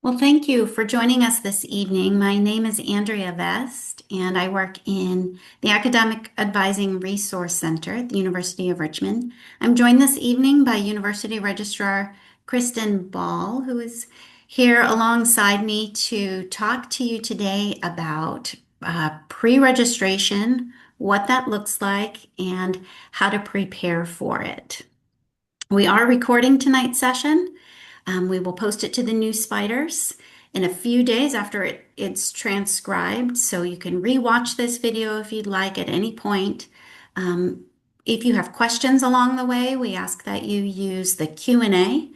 Well, thank you for joining us this evening. My name is Andrea Vest, and I work in the Academic Advising Resource Center at the University of Richmond. I'm joined this evening by University Registrar Kristen Ball, who is here alongside me to talk to you today about pre-registration, what that looks like, and how to prepare for it. We are recording tonight's session. We will post it to the news spiders in a few days after it's transcribed, so you can rewatch this video if you'd like at any point. Um, if you have questions along the way, we ask that you use the Q&A.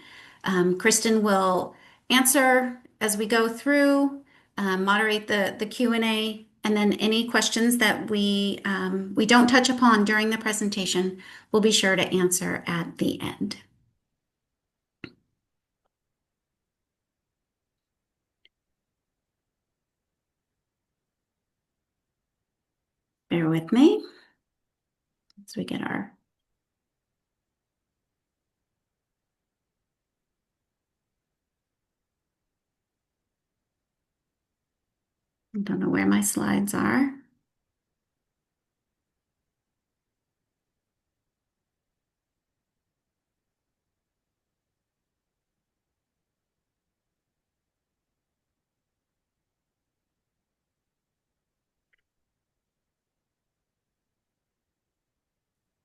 Kristen will answer as we go through, moderate the Q&A, and then any questions that we don't touch upon during the presentation, we'll be sure to answer at the end. Bear with me as we get our. I don't know where my slides are.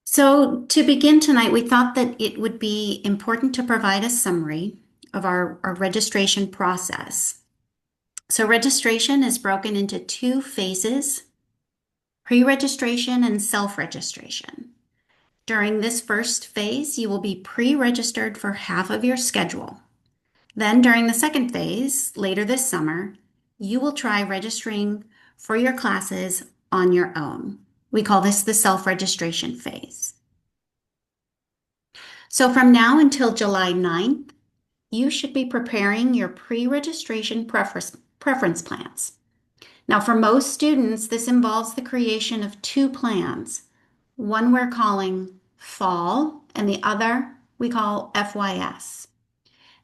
So to begin tonight, we thought that it would be important to provide a summary of our registration process. So registration is broken into two phases, pre-registration and self-registration. During this first phase, you will be pre-registered for half of your schedule. Then during the second phase, later this summer, you will try registering for your classes on your own. We call this the self-registration phase. So from now until July 9th, you should be preparing your pre-registration preference plans. Now, for most students, this involves the creation of two plans. One we're calling Fall, and the other we call FYS.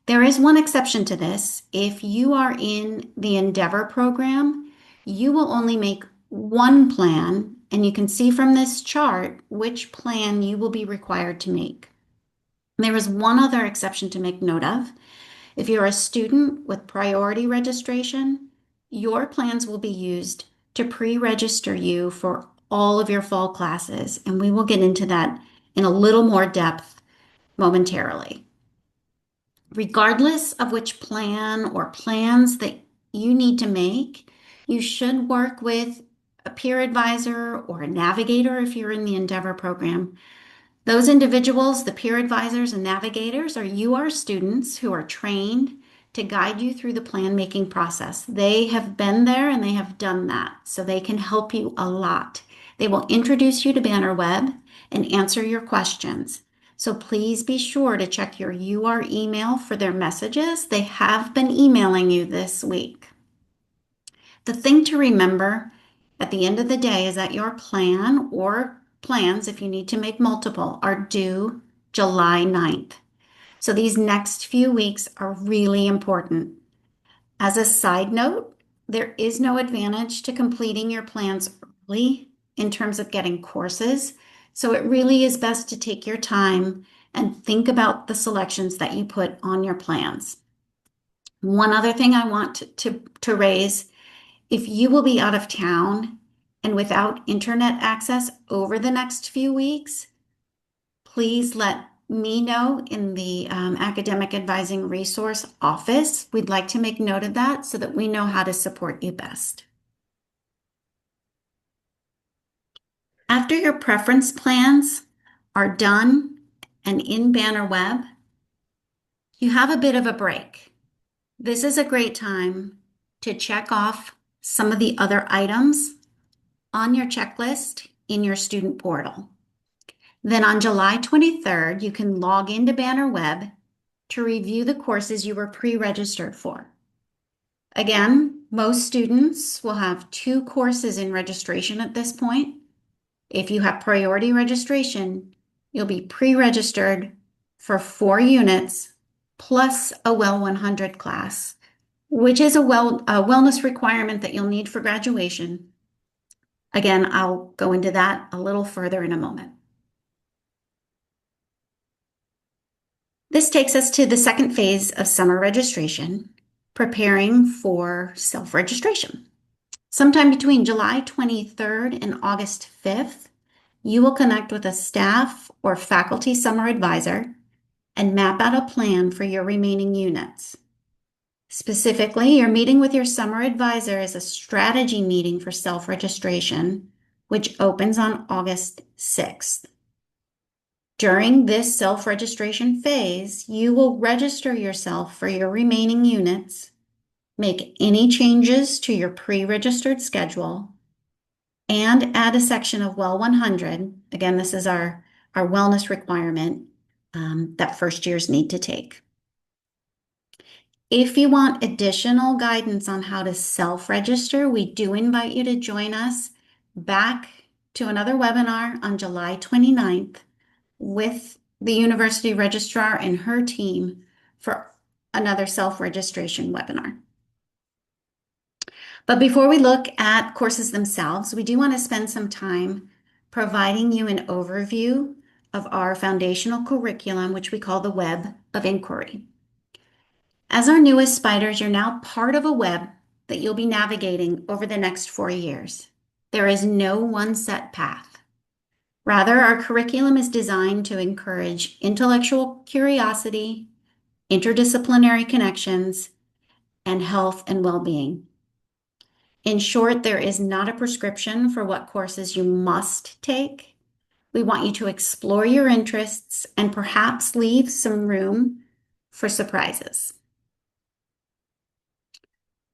There is one exception to this. If you are in the Endeavor program, you will only make one plan, and you can see from this chart which plan you will be required to make. There is one other exception to make note of. If you're a student with priority registration, your plans will be used to pre-register you for all of your fall classes, and we will get into that in a little more depth momentarily. Regardless of which plan or plans that you need to make, you should work with a peer advisor or a navigator if you're in the Endeavor program. Those individuals, the peer advisors and navigators, are your students who are trained to guide you through the plan making process. They have been there and they have done that, so they can help you a lot. They will introduce you to BannerWeb and answer your questions. So please be sure to check your UR email for their messages. They have been emailing you this week. The thing to remember at the end of the day is that your plan or plans, if you need to make multiple, are due July 9th. So these next few weeks are really important. As a side note, there is no advantage to completing your plans early in terms of getting courses. So it really is best to take your time and think about the selections that you put on your plans. One other thing I want to raise, if you will be out of town and without internet access over the next few weeks, please let me know in the Academic Advising Resource Office. We'd like to make note of that so that we know how to support you best. After your preference plans are done and in BannerWeb, you have a bit of a break. This is a great time to check off some of the other items on your checklist in your student portal. Then on July 23rd, you can log into BannerWeb to review the courses you were pre-registered for. Again, most students will have two courses in registration at this point. If you have priority registration, you'll be pre-registered for 4 units plus a Well 100 class. which is a wellness requirement that you'll need for graduation. Again, I'll go into that a little further in a moment. This takes us to the second phase of summer registration, preparing for self-registration. Sometime between July 23rd and August 5th, you will connect with a staff or faculty summer advisor and map out a plan for your remaining units. Specifically, your meeting with your summer advisor is a strategy meeting for self-registration, which opens on August 6th. During this self-registration phase, you will register yourself for your remaining units, make any changes to your pre-registered schedule, and add a section of Well 100. Again, this is our wellness requirement that first years need to take. If you want additional guidance on how to self-register, we do invite you to join us back to another webinar on July 29th with the university registrar and her team for another self-registration webinar. But before we look at courses themselves, we do want to spend some time providing you an overview of our foundational curriculum, which we call the Web of Inquiry. As our newest spiders, you're now part of a web that you'll be navigating over the next 4 years. There is no one set path. Rather, our curriculum is designed to encourage intellectual curiosity, interdisciplinary connections, and health and well-being. In short, there is not a prescription for what courses you must take. We want you to explore your interests and perhaps leave some room for surprises.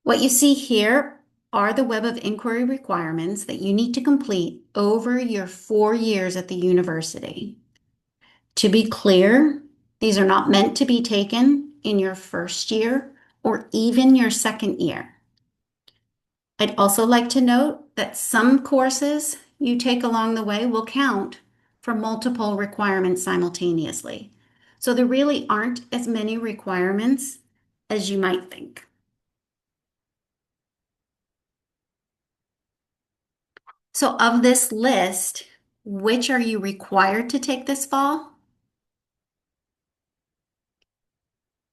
What you see here are the Web of Inquiry requirements that you need to complete over your 4 years at the university. To be clear, these are not meant to be taken in your first year or even your second year. I'd also like to note that some courses you take along the way will count for multiple requirements simultaneously. So there really aren't as many requirements as you might think. So of this list, which are you required to take this fall?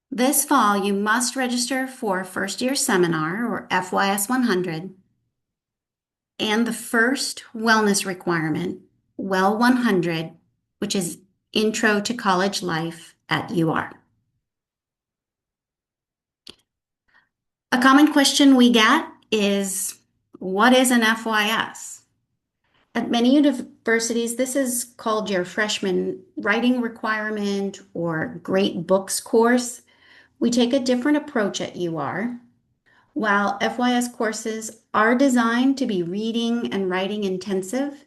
This fall, you must register for First Year Seminar, or FYS 100, and the first wellness requirement, Well 100, which is Intro to College Life at UR. A common question we get is, what is an FYS? At many universities, this is called your freshman writing requirement or great books course. We take a different approach at UR. While FYS courses are designed to be reading and writing intensive,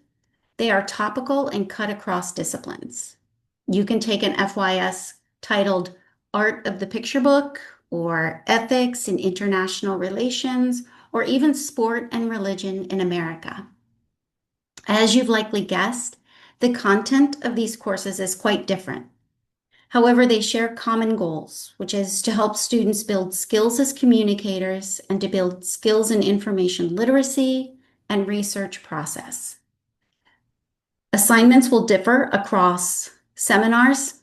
they are topical and cut across disciplines. You can take an FYS titled Art of the Picture Book or Ethics in International Relations or even Sport and Religion in America. As you've likely guessed, the content of these courses is quite different. However, they share common goals, which is to help students build skills as communicators and to build skills in information literacy and research process. Assignments will differ across seminars,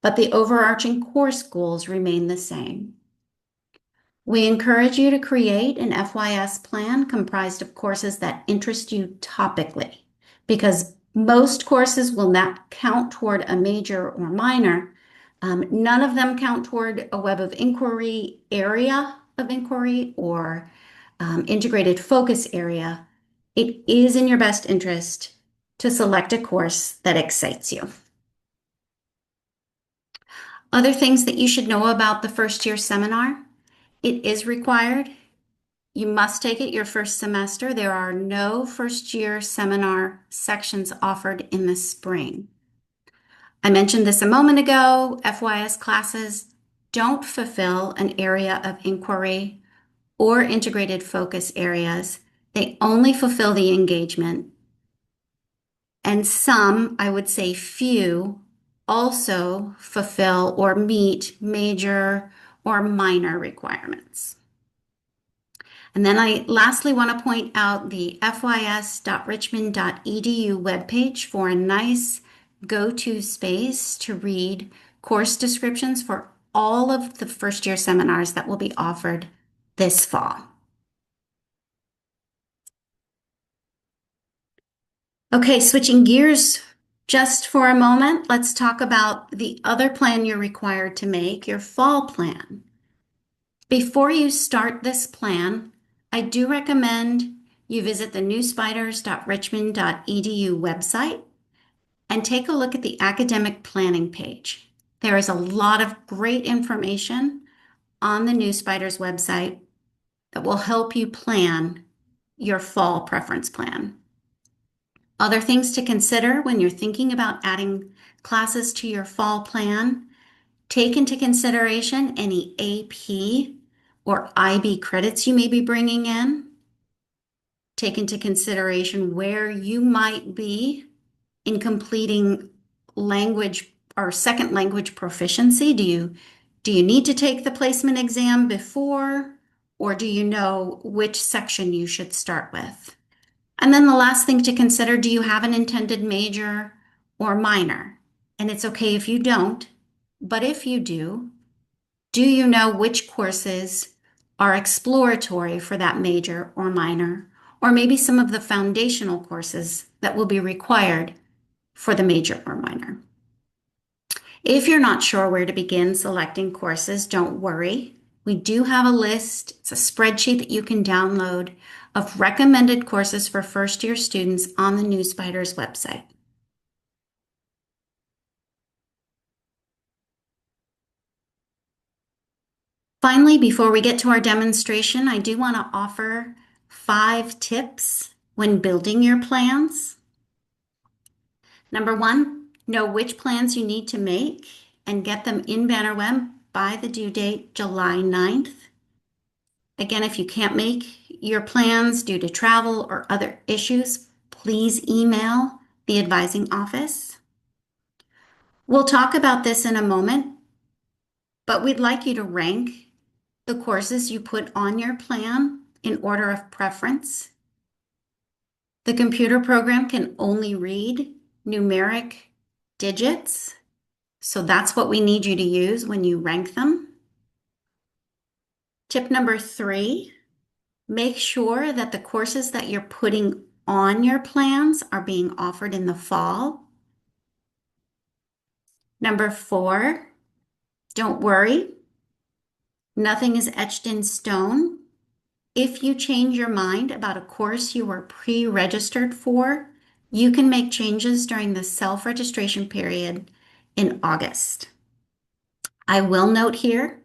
but the overarching course goals remain the same. We encourage you to create an FYS plan comprised of courses that interest you topically, because most courses will not count toward a major or minor. None of them count toward a Web of Inquiry area of inquiry or integrated focus area. It is in your best interest to select a course that excites you. Other things that you should know about the first year seminar. It is required. You must take it your first semester. There are no first year seminar sections offered in the spring. I mentioned this a moment ago. FYS classes don't fulfill an area of inquiry or integrated focus areas. They only fulfill the engagement. And some, I would say few, also fulfill or meet major or minor requirements. And then I lastly want to point out the fys.richmond.edu webpage for a nice go-to space to read course descriptions for all of the first year seminars that will be offered this fall. Okay, switching gears just for a moment, let's talk about the other plan you're required to make, your fall plan. Before you start this plan, I do recommend you visit the newspiders.richmond.edu website and take a look at the academic planning page. There is a lot of great information on the New Spiders website that will help you plan your fall preference plan. Other things to consider when you're thinking about adding classes to your fall plan: take into consideration any AP or IB credits you may be bringing in. Take into consideration where you might be in completing language or second language proficiency. Do you need to take the placement exam before, or do you know which section you should start with? And then the last thing to consider, do you have an intended major or minor? And it's okay if you don't, but if you do you know which courses are exploratory for that major or minor, or maybe some of the foundational courses that will be required for the major or minor? If you're not sure where to begin selecting courses, don't worry. We do have a list. It's a spreadsheet that you can download of recommended courses for first year students on the New Spiders website. Finally, before we get to our demonstration, I do want to offer 5 tips when building your plans. Number 1, know which plans you need to make and get them in Bannerweb by the due date, July 9th. Again, if you can't make your plans due to travel or other issues, please email the advising office. We'll talk about this in a moment, but we'd like you to rank the courses you put on your plan in order of preference. The computer program can only read numeric digits, so that's what we need you to use when you rank them. Tip number 3, make sure that the courses that you're putting on your plans are being offered in the fall. Number 4, don't worry. Nothing is etched in stone. If you change your mind about a course you were pre-registered for, you can make changes during the self-registration period in August. I will note here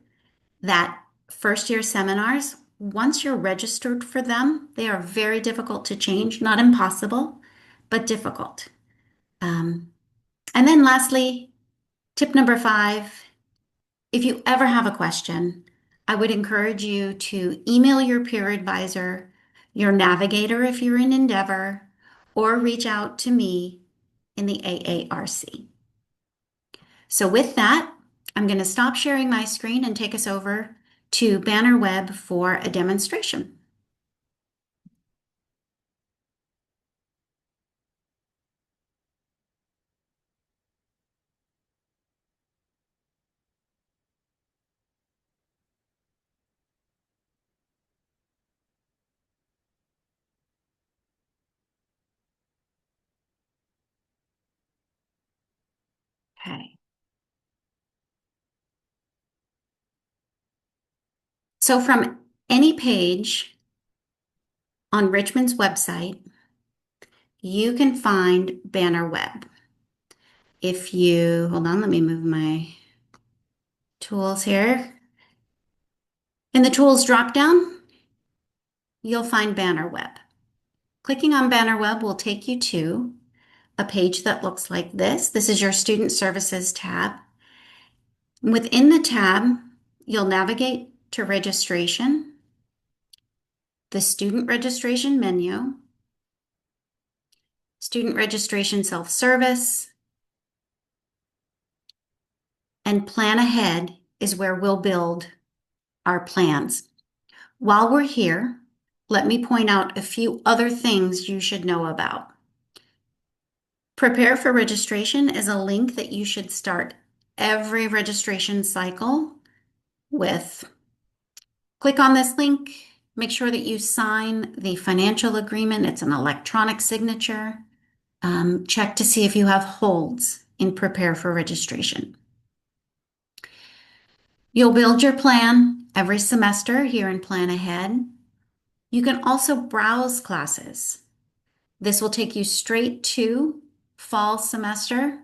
that first year seminars, once you're registered for them, they are very difficult to change, not impossible, but difficult. And then lastly, tip number 5, if you ever have a question, I would encourage you to email your peer advisor, your navigator if you're in Endeavor, or reach out to me in the AARC. So with that, I'm going to stop sharing my screen and take us over to Bannerweb for a demonstration. Okay. So from any page on Richmond's website, you can find Bannerweb. If you, hold on, let me move my tools here. In the tools dropdown, you'll find Bannerweb. Clicking on Bannerweb will take you to a page that looks like this. This is your Student Services tab. Within the tab, you'll navigate to Registration, the Student Registration menu, Student Registration Self-Service, and Plan Ahead is where we'll build our plans. While we're here, let me point out a few other things you should know about. Prepare for registration is a link that you should start every registration cycle with. Click on this link. Make sure that you sign the financial agreement. It's an electronic signature. Check to see if you have holds in Prepare for Registration. You'll build your plan every semester here in Plan Ahead. You can also browse classes. This will take you straight to fall semester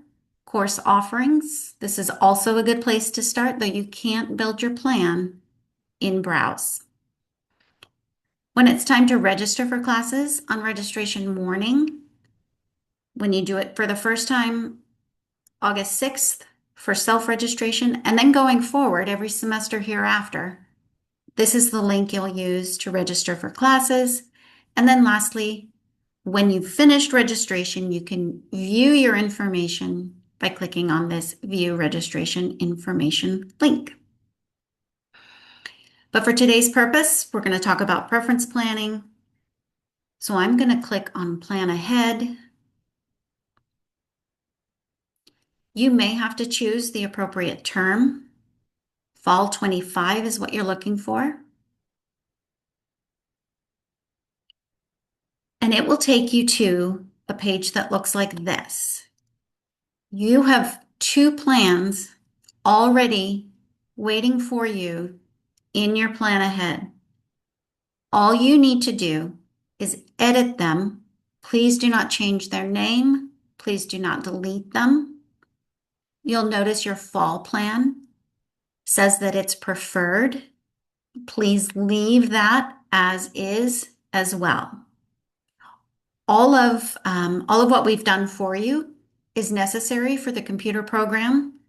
course offerings. This is also a good place to start, though you can't build your plan in Browse. When it's time to register for classes on registration morning, when you do it for the first time, August 6th for self-registration, and then going forward every semester hereafter, this is the link you'll use to register for classes. And then lastly, when you've finished registration, you can view your information by clicking on this View Registration Information link. But for today's purpose, we're going to talk about preference planning. So I'm going to click on Plan Ahead. You may have to choose the appropriate term. Fall 25 is what you're looking for. And it will take you to a page that looks like this. You have two plans already waiting for you in your plan ahead. All you need to do is edit them. Please do not change their name. Please do not delete them. You'll notice your fall plan says that it's preferred. Please leave that as is as well. All of what we've done for you is necessary for the computer program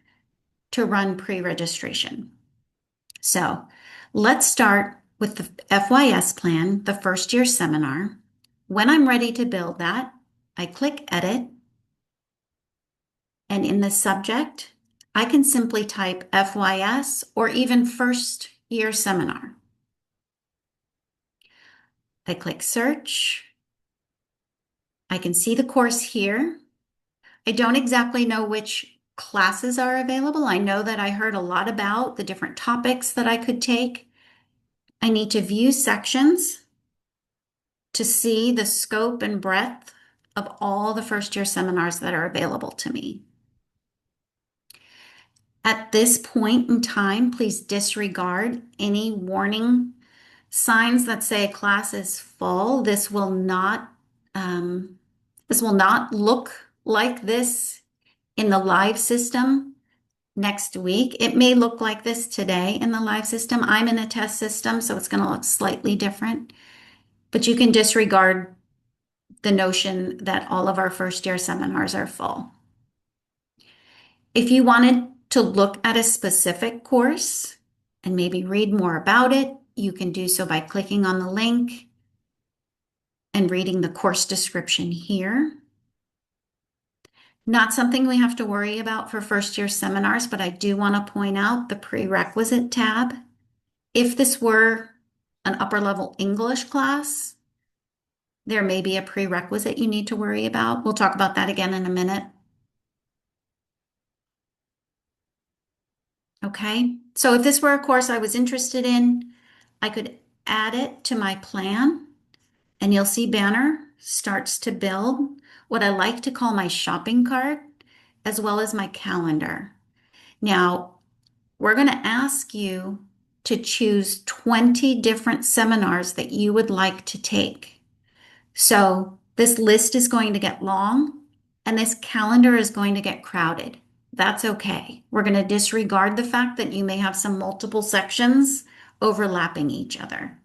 to run pre-registration. So let's start with the FYS plan, the first year seminar. When I'm ready to build that, I click Edit, and in the subject, I can simply type FYS or even first year seminar. I click Search. I can see the course here. I don't exactly know which classes are available. I know that I heard a lot about the different topics that I could take. I need to view sections to see the scope and breadth of all the first year seminars that are available to me. At this point in time, please disregard any warning signs that say a class is full. This will not look like this in the live system next week. It may look like this today in the live system. I'm in a test system, so it's going to look slightly different. But you can disregard the notion that all of our first year seminars are full. If you wanted to look at a specific course and maybe read more about it, you can do so by clicking on the link and reading the course description here. Not something we have to worry about for first year seminars, but I do want to point out the prerequisite tab. If this were an upper level English class, there may be a prerequisite you need to worry about. We'll talk about that again in a minute. Okay, so if this were a course I was interested in, I could add it to my plan, and you'll see banner starts to build what I like to call my shopping cart, as well as my calendar. Now, we're going to ask you to choose 20 different seminars that you would like to take. So this list is going to get long, and this calendar is going to get crowded. That's okay. We're going to disregard the fact that you may have some multiple sections overlapping each other.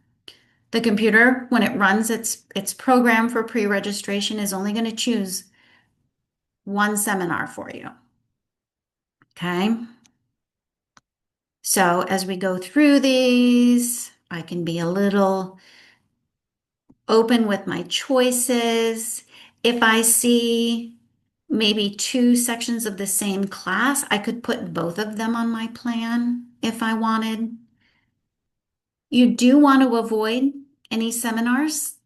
The computer, when it runs its program for pre-registration, is only going to choose one seminar for you. Okay? So as we go through these, I can be a little open with my choices. If I see maybe two sections of the same class, I could put both of them on my plan if I wanted. You do want to avoid any seminars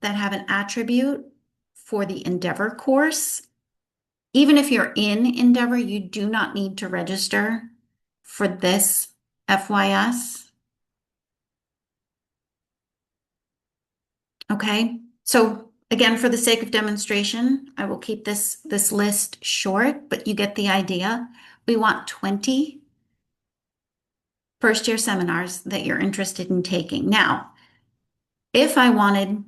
that have an attribute for the Endeavor course. Even if you're in Endeavor, you do not need to register for this FYS. Okay, so again, for the sake of demonstration, I will keep this list short, but you get the idea. We want 20 first year seminars that you're interested in taking. Now, if I wanted,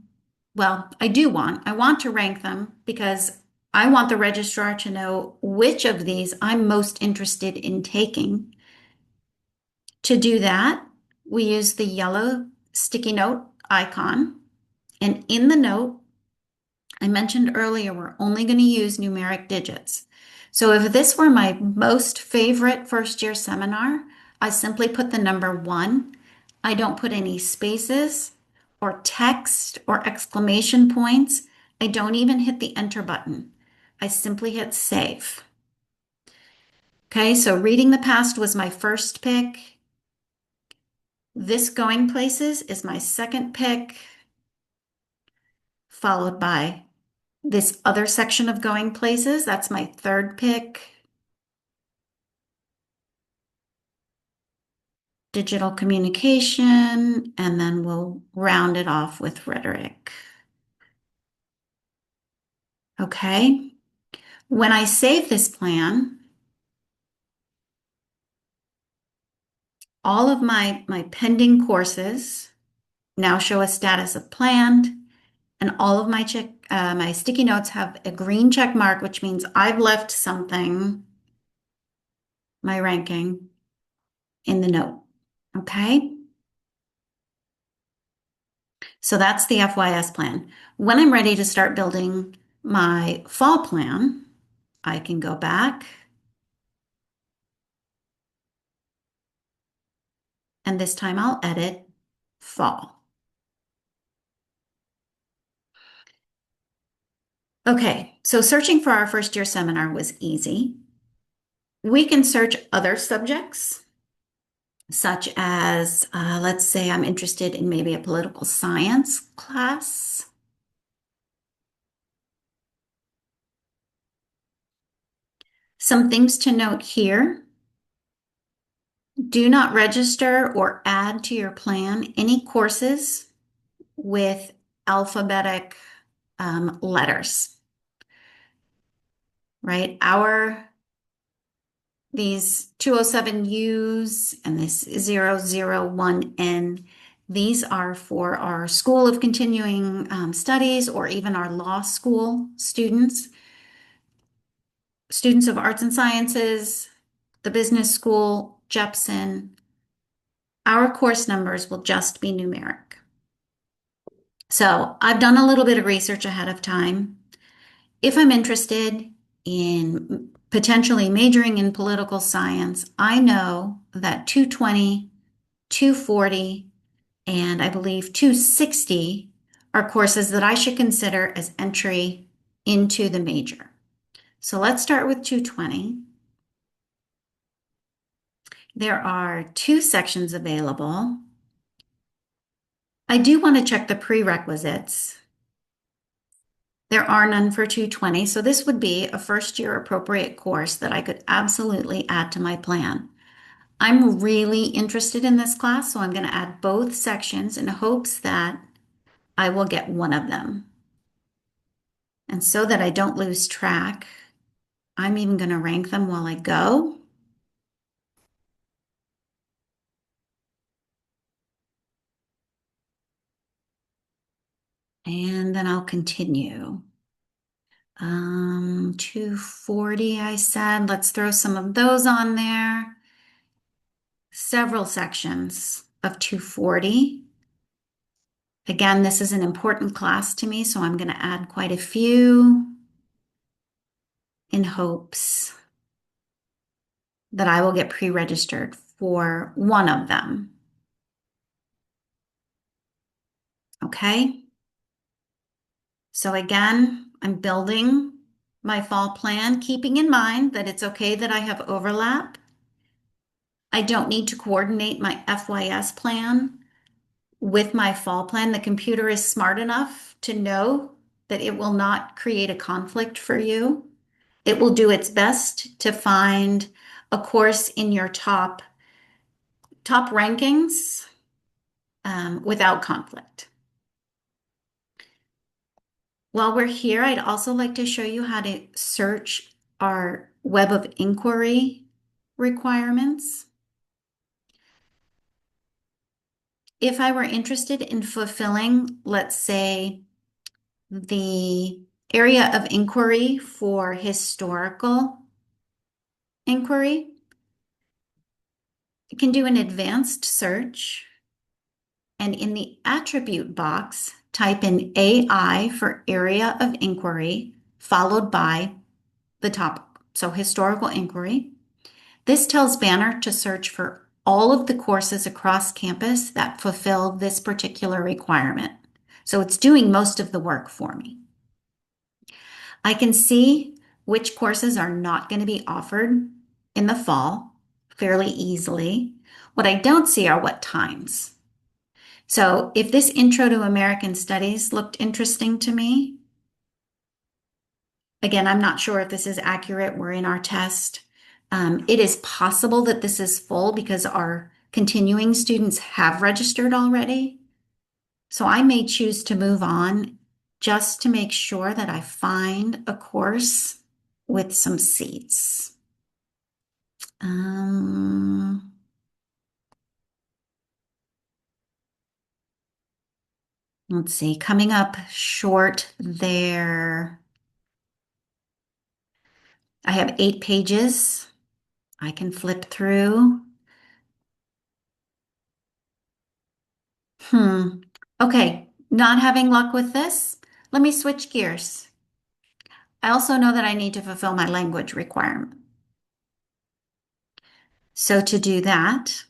well, I want to rank them because I want the registrar to know which of these I'm most interested in taking. To do that, we use the yellow sticky note icon. And in the note, I mentioned earlier, we're only going to use numeric digits. So if this were my most favorite first year seminar, I simply put the number 1. I don't put any spaces or text or exclamation points. I don't even hit the enter button. I simply hit save. Okay, so reading the past was my first pick. This going places is my second pick, followed by this other section of going places. That's my third pick. Digital communication, and then we'll round it off with rhetoric. Okay. When I save this plan, all of my pending courses now show a status of planned, and all of my sticky notes have a green check mark, which means I've left something, my ranking, in the note. Okay. So that's the FYS plan. When I'm ready to start building my fall plan, I can go back, and this time I'll edit fall. Okay, so searching for our first year seminar was easy. We can search other subjects, such as, let's say I'm interested in maybe a political science class. Some things to note here. Do not register or add to your plan any courses with alphabetic letters, right? These 207Us and this 001N, these are for our School of Continuing Studies or even our law school students, students of arts and sciences, the business school, Jepson. Our course numbers will just be numeric. So I've done a little bit of research ahead of time. If I'm interested in potentially majoring in political science, I know that 220, 240, and I believe 260 are courses that I should consider as entry into the major. So let's start with 220. There are 2 sections available. I do want to check the prerequisites. There are none for 220, so this would be a first year appropriate course that I could absolutely add to my plan. I'm really interested in this class, so I'm going to add both sections in hopes that I will get one of them. And so that I don't lose track, I'm even going to rank them while I go. And then I'll continue. 240, I said. Let's throw some of those on there. Several sections of 240. Again, this is an important class to me, so I'm going to add quite a few in hopes that I will get pre-registered for one of them. Okay? So again, I'm building my fall plan, keeping in mind that it's okay that I have overlap. I don't need to coordinate my FYS plan with my fall plan, the computer is smart enough to know that it will not create a conflict for you. It will do its best to find a course in your top rankings without conflict. While we're here, I'd also like to show you how to search our web of inquiry requirements. If I were interested in fulfilling, let's say, the area of inquiry for historical inquiry, you can do an advanced search, and in the attribute box, type in AI for area of inquiry, followed by the top, so historical inquiry. This tells Banner to search for all of the courses across campus that fulfill this particular requirement. So it's doing most of the work for me. I can see which courses are not going to be offered in the fall fairly easily. What I don't see are what times. So if this Intro to American Studies looked interesting to me, again, I'm not sure if this is accurate. We're in our test. It is possible that this is full because our continuing students have registered already. So I may choose to move on just to make sure that I find a course with some seats. Let's see, coming up short there. I have 8 pages. I can flip through. Okay, not having luck with this. Let me switch gears. I also know that I need to fulfill my language requirement. So to do that,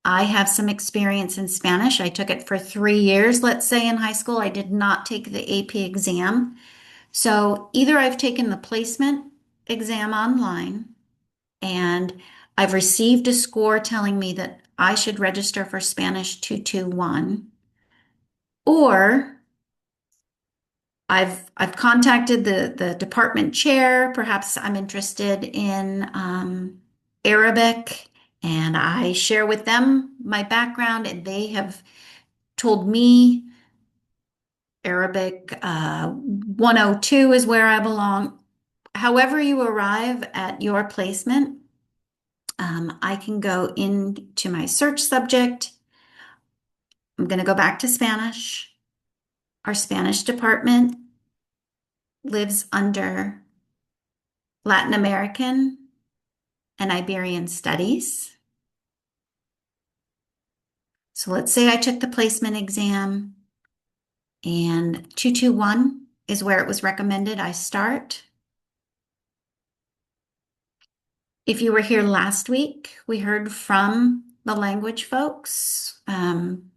I have some experience in Spanish. I took it for 3 years, let's say in high school. I did not take the AP exam. So either I've taken the placement exam online and I've received a score telling me that I should register for Spanish 221, or I've contacted the department chair. Perhaps I'm interested in Arabic, and I share with them my background, and they have told me Arabic 102 is where I belong. However you arrive at your placement, I can go into my search subject. I'm going to go back to Spanish. Our Spanish department lives under Latin American and Iberian Studies. So let's say I took the placement exam and 221 is where it was recommended I start. If you were here last week, we heard from the language folks,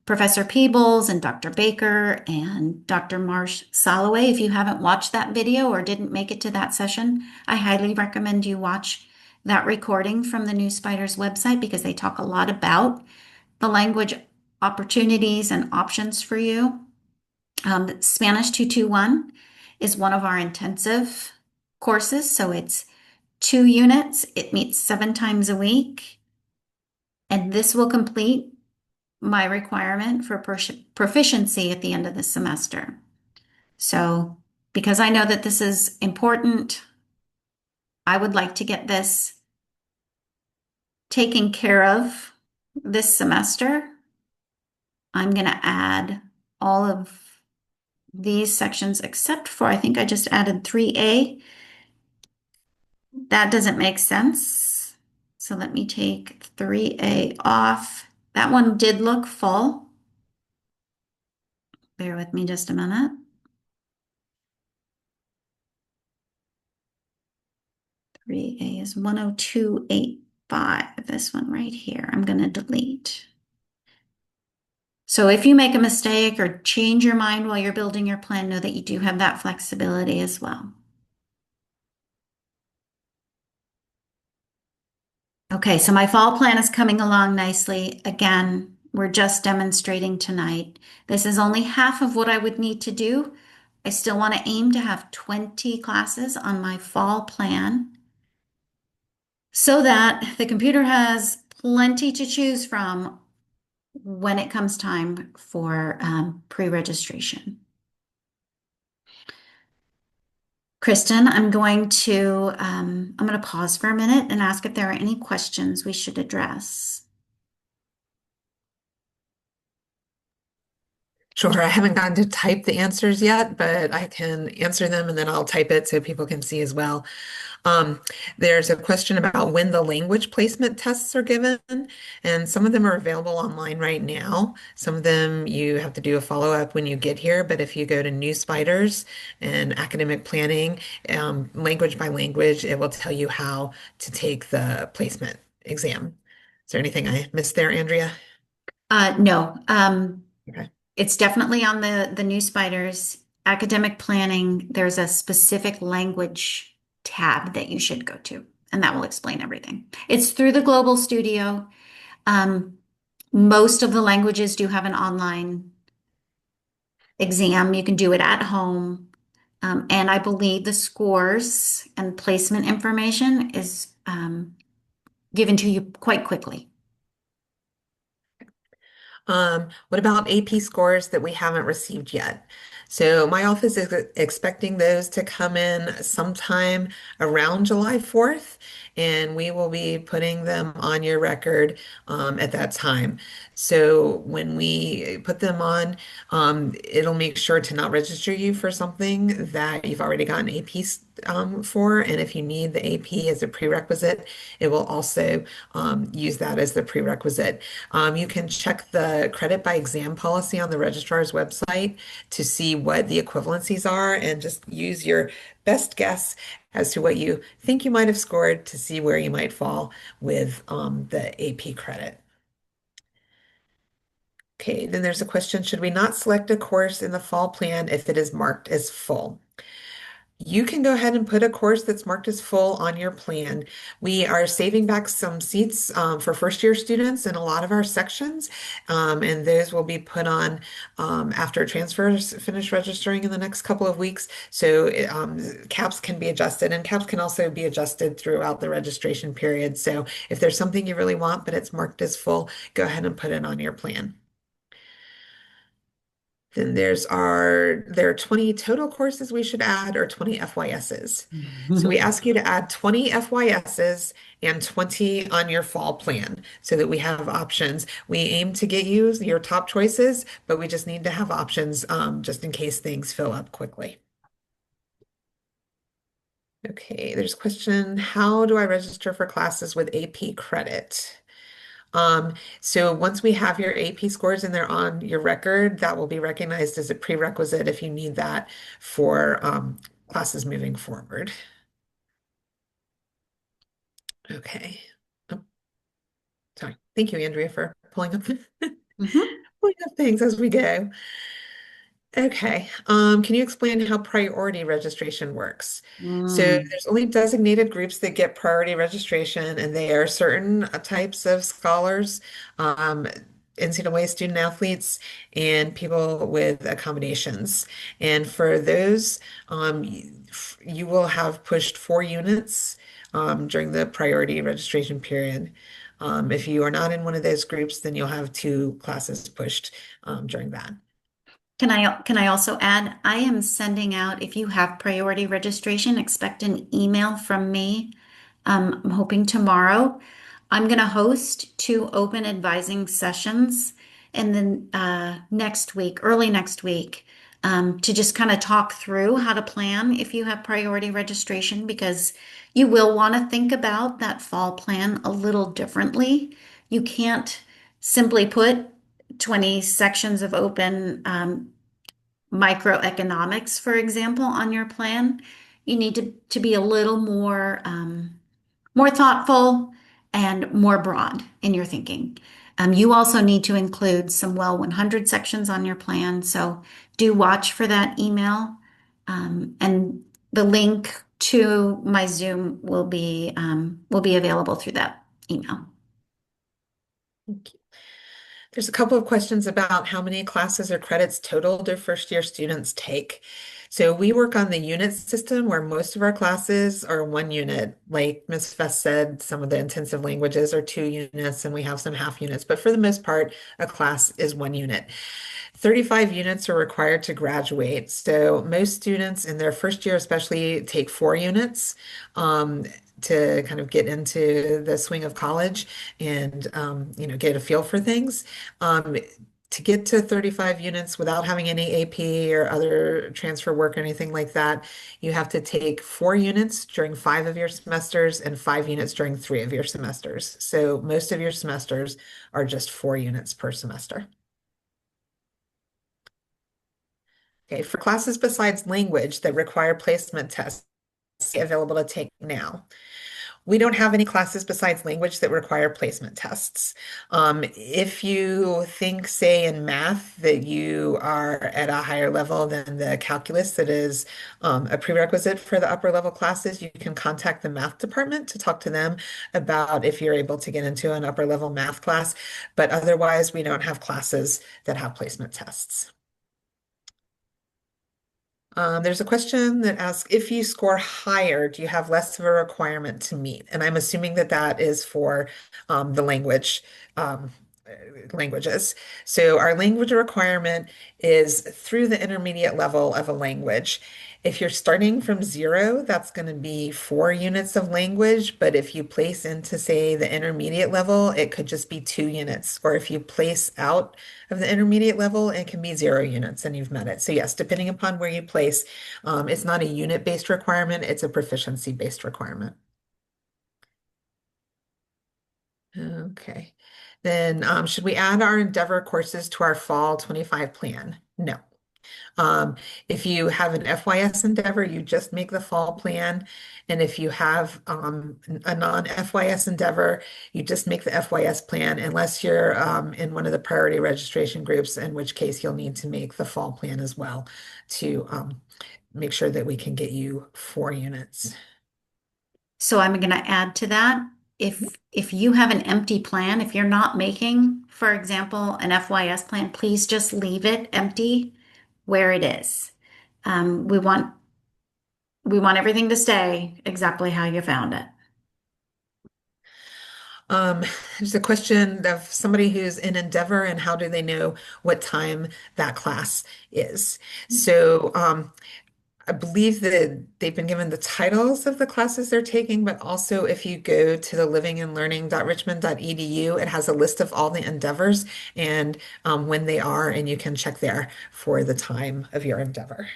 Professor Peebles and Dr. Baker and Dr. Marsh Soloway. If you haven't watched that video or didn't make it to that session, I highly recommend you watch that recording from the New Spiders website because they talk a lot about the language opportunities and options for you. Spanish 221 is one of our intensive courses, so it's 2 units. It meets 7 times a week, and this will complete my requirement for proficiency at the end of the semester. So because I know that this is important, I would like to get this taken care of this semester. I'm going to add all of these sections except for, I think I just added 3A. That doesn't make sense. So let me take 3A off. That one did look full. Bear with me just a minute. 3A is 10285. This one right here, I'm going to delete. So if you make a mistake or change your mind while you're building your plan, know that you do have that flexibility as well. Okay, so my fall plan is coming along nicely. Again, We're just demonstrating tonight. This is only half of what I would need to do. I still want to aim to have 20 classes on my fall plan so that the computer has plenty to choose from when it comes time for pre-registration. Kristen, I'm going to pause for a minute and ask if there are any questions we should address. Sure, I haven't gotten to type the answers yet, but I can answer them and then I'll type it so people can see as well. Um, there's a question about when the language placement tests are given, and some of them are available online right now. Some of them you have to do a follow-up when you get here, but if you go to New Spiders and academic planning, language by language, it will tell you how to take the placement exam. Is there anything I missed there, Andrea? No, Okay. it's definitely on the new spiders academic planning. There's a specific language tab that you should go to, and that will explain everything. It's through the Global Studio. Um, Most of the languages do have an online exam. You can do it at home. And I believe the scores and placement information is given to you quite quickly. What about AP scores that we haven't received yet? So my office is expecting those to come in sometime around July 4th, and we will be putting them on your record at that time. So when we put them on, it'll make sure to not register you for something that you've already gotten AP for. And if you need the AP as a prerequisite, it will also use that as the prerequisite. You can check the credit by exam policy on the registrar's website to see what the equivalencies are and just use your best guess as to what you think you might have scored to see where you might fall with the AP credit. Okay, then there's a question, should we not select a course in the fall plan if it is marked as full? You can go ahead and put a course that's marked as full on your plan. We are saving back some seats for first year students in a lot of our sections, and those will be put on after transfers finish registering in the next couple of weeks. So caps can be adjusted, and caps can also be adjusted throughout the registration period. So if there's something you really want, but it's marked as full, go ahead and put it on your plan. Then there are 20 total courses we should add or 20 FYSs. So we ask you to add 20 FYSs and 20 on your fall plan so that we have options. We aim to get you your top choices, but we just need to have options just in case things fill up quickly. Okay, there's a question, how do I register for classes with AP credit? So once we have your AP scores and they're on your record, that will be recognized as a prerequisite if you need that for classes moving forward. Okay. Oh, sorry. Thank you, Andrea, for pulling up Mhm. pulling up things as we go. Okay. Can you explain how priority registration works? So Mm. there's only designated groups that get priority registration, and they are certain types of scholars, um, NCAA student athletes, and people with accommodations. And for those, you will have pushed 4 units during the priority registration period. If you are not in one of those groups, then you'll have 2 classes pushed during that. Can I also add, I am sending out, if you have priority registration, expect an email from me. I'm hoping tomorrow. I'm going to host 2 open advising sessions and then next week, early next week, to just kind of talk through how to plan if you have priority registration, because you will want to think about that fall plan a little differently. You can't simply put 20 sections of open microeconomics, for example, on your plan. You need to be a little more thoughtful and more broad in your thinking. You also need to include some well 100 sections on your plan. So do watch for that email. And the link to my Zoom will be available through that email. There's a couple of questions about how many classes or credits total do first year students take. So we work on the unit system where most of our classes are 1 unit. Like Ms. Fest said, some of the intensive languages are 2 units and we have some half units, but for the most part, a class is 1 unit. 35 units are required to graduate. So most students in their first year especially take 4 units. To kind of get into the swing of college and get a feel for things. Um, to get to 35 units without having any AP or other transfer work or anything like that, you have to take 4 units during 5 of your semesters and 5 units during 3 of your semesters. So most of your semesters are just 4 units per semester. Okay, for classes besides language that require placement tests available to take now. We don't have any classes besides language that require placement tests. If you think, say, in math that you are at a higher level than the calculus that is a prerequisite for the upper level classes, you can contact the math department to talk to them about if you're able to get into an upper level math class. But otherwise, we don't have classes that have placement tests. There's a question that asks, if you score higher, do you have less of a requirement to meet? And I'm assuming that that is for the um, languages. So our language requirement is through the intermediate level of a language. If you're starting from 0, that's going to be 4 units of language. But if you place into, say, the intermediate level, it could just be 2 units. Or if you place out of the intermediate level, it can be 0 units and you've met it. So yes, depending upon where you place, it's not a unit-based requirement, it's a proficiency-based requirement. Okay. Then should we add our Endeavor courses to our fall 25 plan? No. Um, if you have an FYS Endeavor, you just make the fall plan. And if you have a non-FYS Endeavor, you just make the FYS plan unless you're in one of the priority registration groups, in which case you'll need to make the fall plan as well to make sure that we can get you 4 units. So I'm going to add to that. If you have an empty plan, if you're not making, for example, an FYS plan, please just leave it empty where it is. Um, we want we want everything to stay exactly how you found it. Um, there's a question of somebody who's in Endeavor and how do they know what time that class is? So I believe that they've been given the titles of the classes they're taking, but also if you go to the livingandlearning.richmond.edu, it has a list of all the endeavors and when they are, and you can check there for the time of your endeavor.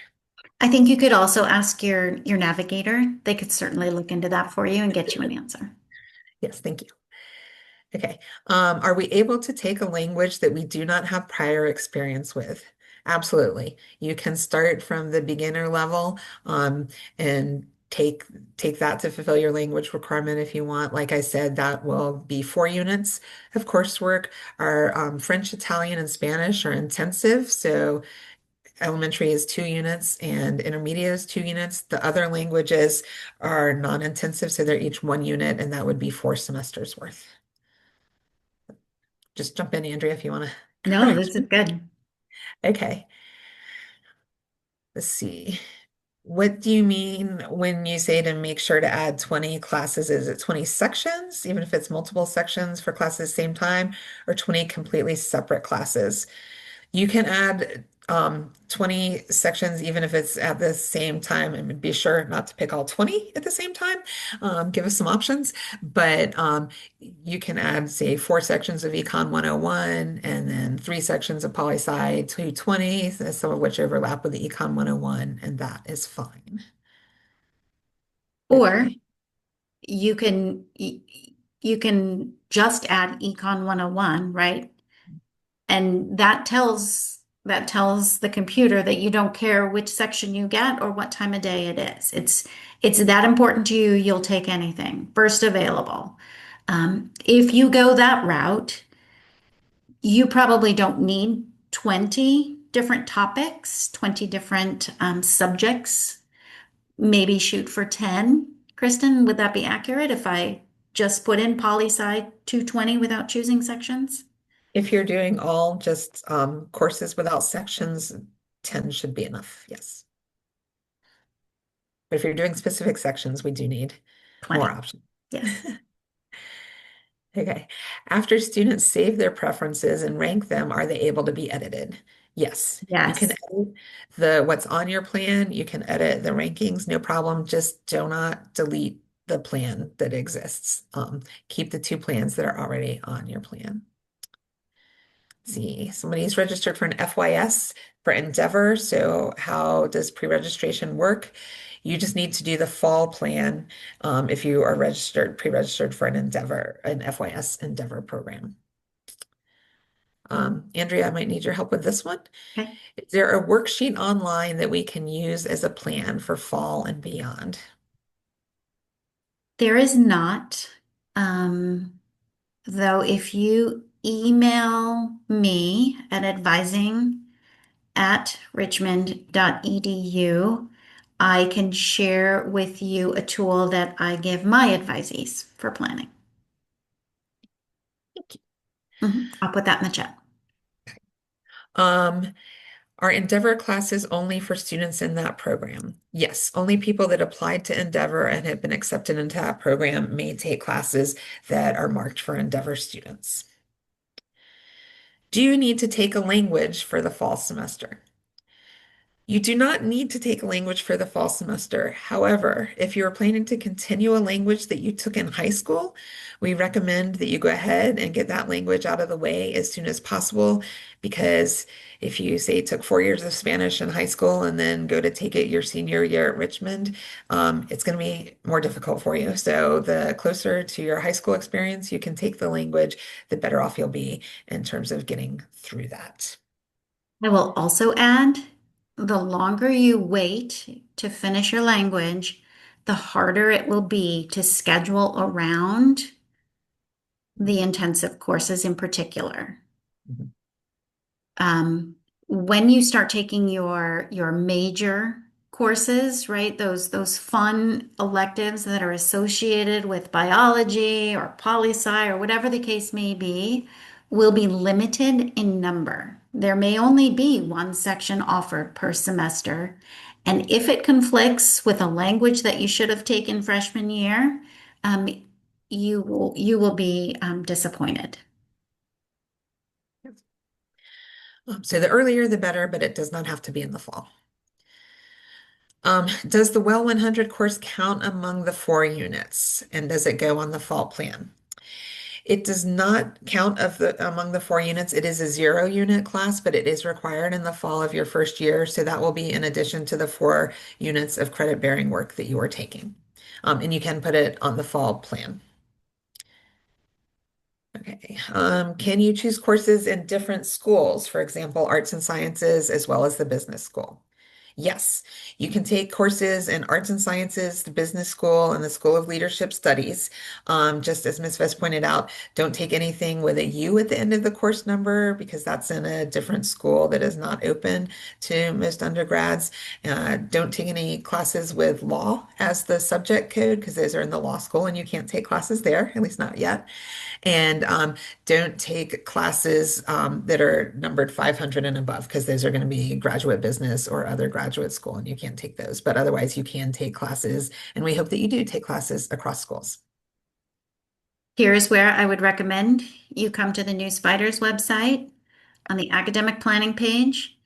I think you could also ask your navigator. They could certainly look into that for you and get you an answer. Yes, thank you. Okay. Are we able to take a language that we do not have prior experience with? Absolutely. You can start from the beginner level and take that to fulfill your language requirement if you want. Like I said, that will be 4 units of coursework. Our French, Italian, and Spanish are intensive. So elementary is 2 units and intermediate is 2 units. The other languages are non-intensive, so they're each 1 unit, and that would be 4 semesters worth. Just jump in, Andrea, if you want to No, correct this is me. good. Okay, let's see. What do you mean when you say to make sure to add 20 classes? Is it 20 sections, even if it's multiple sections for classes same time, or 20 completely separate classes? You can add 20 sections even if it's at the same time, and be sure not to pick all 20 at the same time. Give us some options, but you can add, say, 4 sections of Econ 101 and then 3 sections of Poli Sci 220, some of which overlap with the Econ 101, and that is fine. Or Okay. you can you can just add Econ 101, right? And that tells the computer that you don't care which section you get or what time of day it is. It's that important to you, you'll take anything. First available. If you go that route, you probably don't need 20 different topics, 20 different subjects. Maybe shoot for 10. Kristen, would that be accurate if I just put in poli sci 220 without choosing sections? If you're doing all just courses without sections, 10 should be enough, yes. But if you're doing specific sections, we do need more 20. options. Yes. Okay. After students save their preferences and rank them, are they able to be edited? Yes. You can Yes. edit the what's on your plan. You can edit the rankings, no problem. Just do not delete the plan that exists. Keep the two plans that are already on your plan. See, somebody's registered for an FYS for Endeavor. So how does pre-registration work? You just need to do the fall plan if you are pre-registered for an Endeavor, an FYS Endeavor program. Andrea, I might need your help with this one. Okay. Is there a worksheet online that we can use as a plan for fall and beyond? There is not, um, though, if you email me at advising@richmond.edu, I can share with you a tool that I give my advisees for planning. I'll put that in the chat. Um, Are Endeavor classes only for students in that program? Yes, only people that applied to Endeavor and have been accepted into that program may take classes that are marked for Endeavor students. Do you need to take a language for the fall semester? You do not need to take a language for the fall semester. However, if you are planning to continue a language that you took in high school, we recommend that you go ahead and get that language out of the way as soon as possible. Because if you say took 4 years of Spanish in high school and then go to take it your senior year at Richmond, it's going to be more difficult for you. So the closer to your high school experience you can take the language, the better off you'll be in terms of getting through that. I will also add the longer you wait to finish your language, the harder it will be to schedule around the intensive courses in particular. Mhm. um, when you start taking your major courses, right? Those fun electives that are associated with biology or poli-sci or whatever the case may be, will be limited in number. There may only be one section offered per semester. And if it conflicts with a language that you should have taken freshman year, um, you will be disappointed. So the earlier the better, but it does not have to be in the fall. Does the Well 100 course count among the 4 units? And does it go on the fall plan? It does not count among the 4 units. It is a 0 unit class, but it is required in the fall of your first year. So that will be in addition to the 4 units of credit bearing work that you are taking. And you can put it on the fall plan. Okay. Can you choose courses in different schools, for example, arts and sciences, as well as the business school? Yes, you can take courses in arts and sciences, the business school, and the School of Leadership Studies. Just as Ms. Vest pointed out, don't take anything with a U at the end of the course number because that's in a different school that is not open to most undergrads. Don't take any classes with law as the subject code because those are in the law school and you can't take classes there, at least not yet. And don't take classes that are numbered 500 and above because those are going to be graduate business or other graduate school and you can't take those. But otherwise, you can take classes, and we hope that you do take classes across schools. Here's where I would recommend you come to the New Spiders website on the academic planning page.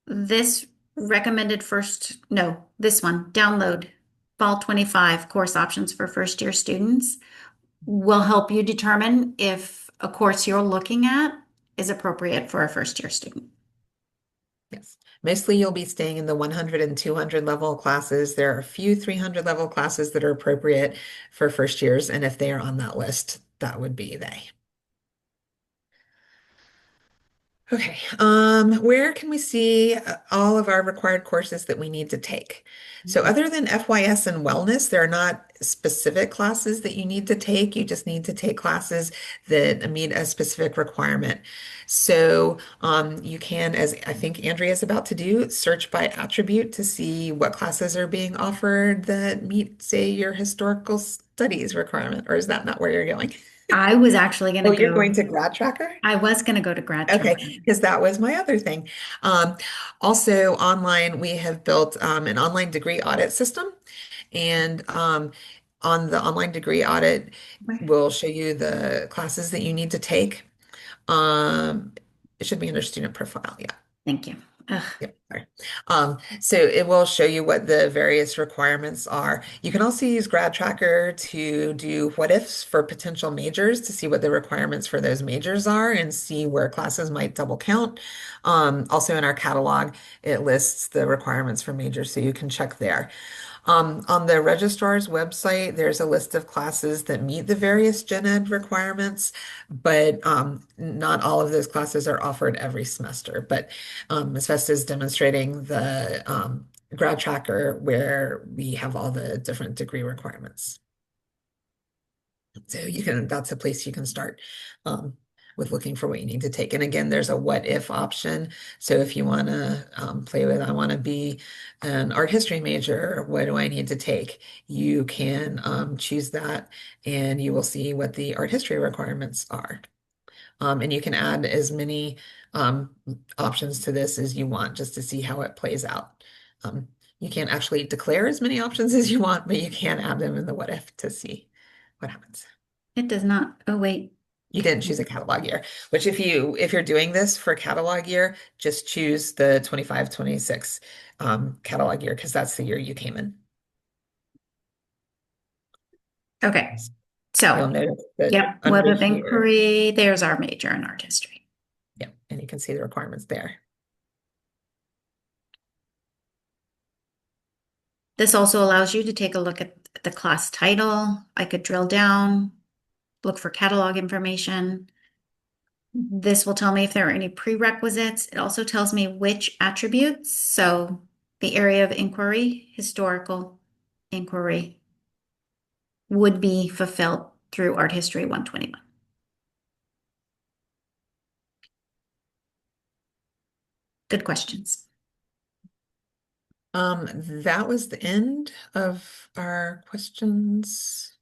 This recommended first, no, this one, download Fall 25 course options for first year students will help you determine if a course you're looking at is appropriate for a first year student. Yes. Mostly you'll be staying in the 100 and 200 level classes. There are a few 300 level classes that are appropriate for first years, and if they are on that list, that would be they. Okay, where can we see all of our required courses that we need to take? So other than FYS and wellness, there are not specific classes that you need to take. You just need to take classes that meet a specific requirement. So you can, as I think Andrea is about to do, search by attribute to see what classes are being offered that meet, say, your historical studies requirement, or is that not where you're going? I was actually going Oh, to you're going go, to Grad Tracker? I was going to go to Grad Okay, Tracker. because that was my other thing. Um, Also, online, we have built an online degree audit system. And on the online degree audit, we'll show you the classes that you need to take. It should be under student profile. Yeah. Thank you. Ugh, Yep. Sorry. So it will show you what the various requirements are. You can also use Grad Tracker to do what ifs for potential majors to see what the requirements for those majors are and see where classes might double count. Also in our catalog, it lists the requirements for majors, so you can check there. On the registrar's website, there's a list of classes that meet the various gen ed requirements, but not all of those classes are offered every semester. But Ms. Vesta is demonstrating the grad tracker where we have all the different degree requirements. So you can, that's a place you can start um, with looking for what you need to take. And again, there's a what if option. So if you want to play with, I want to be an art history major, what do I need to take? You can choose that and you will see what the art history requirements are. And you can add as many um, options to this as you want just to see how it plays out. You can't actually declare as many options as you want, but you can add them in the what if to see what happens. it does not. Oh, wait. You didn't choose a catalog year, which if you're doing this for catalog year, just choose the 25, 26 catalog year because that's the year you came in. Okay. You'll So, notice that yep, web under of here, inquiry, there's our major in art history. yeah, and you can see the requirements there. This also allows you to take a look at the class title. I could drill down, look for catalog information. This will tell me if there are any prerequisites. It also tells me which attributes. So the area of inquiry, historical inquiry, would be fulfilled through Art History 121. Good questions. That was the end of our questions.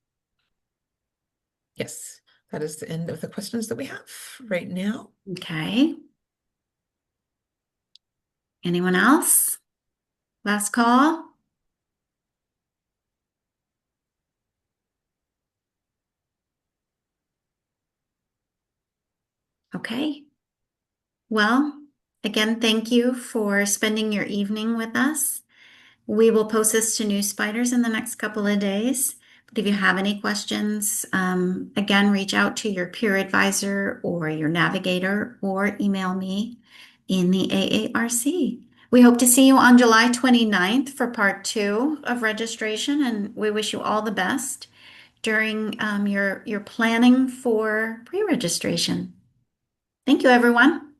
Yes, that is the end of the questions that we have right now. Okay. Anyone else? Last call? Okay. Well, again, thank you for spending your evening with us. We will post this to News Spiders in the next couple of days. But if you have any questions, again, reach out to your peer advisor or your navigator or email me in the AARC. We hope to see you on July 29th for part two of registration, and we wish you all the best during your planning for pre-registration. Thank you, everyone.